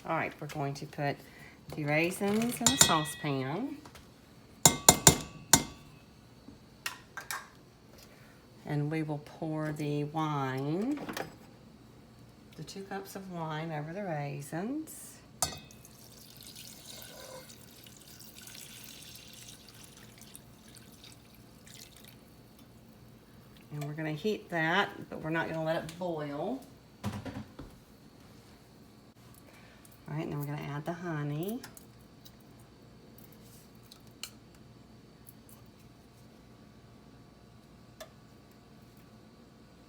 All right, we're going to put the raisins in a saucepan. And we will pour the wine, the 2 cups of wine over the raisins. And we're going to heat that, but we're not going to let it boil. All right, and then we're going to add the honey.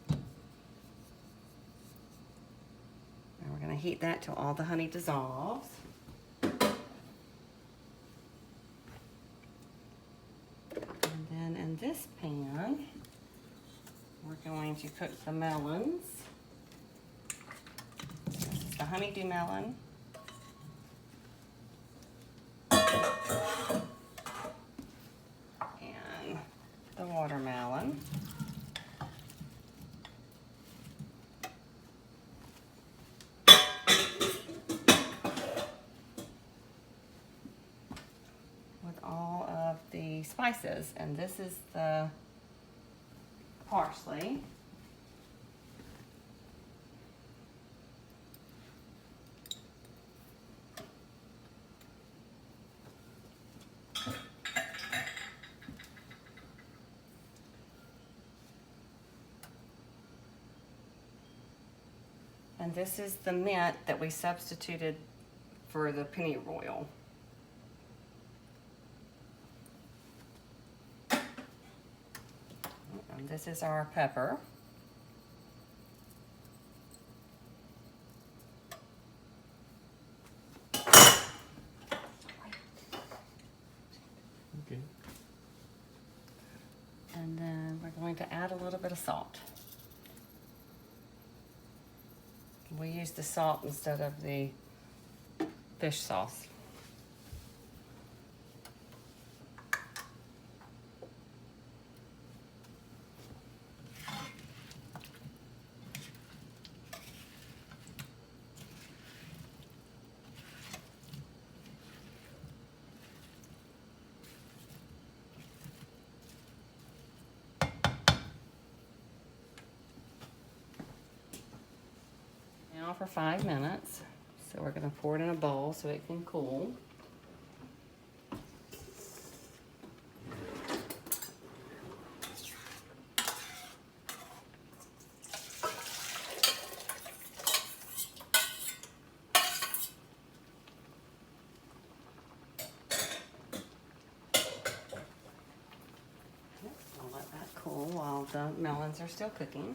And we're going to heat that till all the honey dissolves. And then in this pan, we're going to cook the melons. This is the honeydew melon. And the watermelon. With all of the spices. And this is the parsley. And this is the mint that we substituted for the pennyroyal. And this is our pepper. Okay. And then we're going to add a little bit of salt. We use the salt instead of the fish sauce. Now for 5 minutes. So we're going to pour it in a bowl so it can cool. I'll let that cool while the melons are still cooking.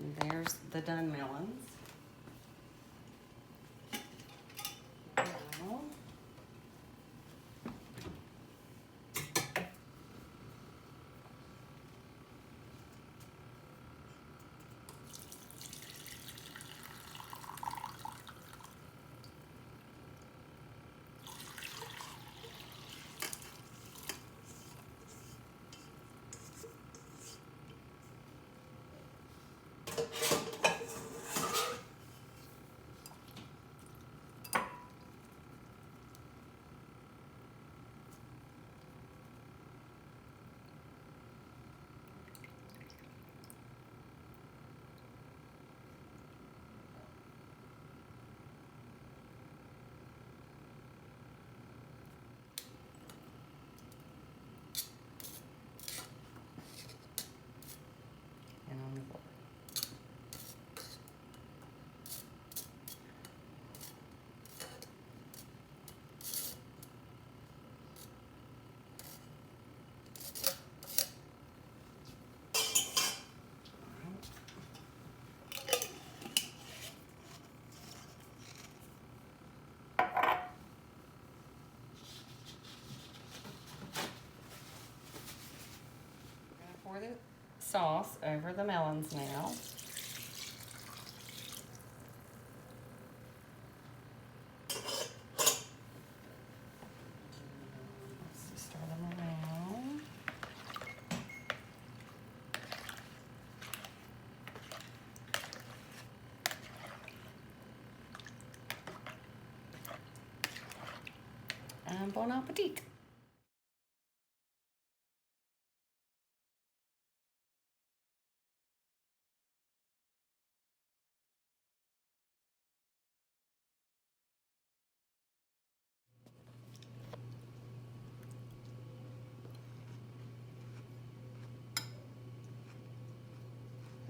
And there's the done melons. Now, and on the board. pour the sauce over the melons now. Let's just stir them around. And bon appetit.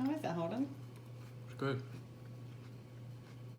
How is that, Holden? It's good.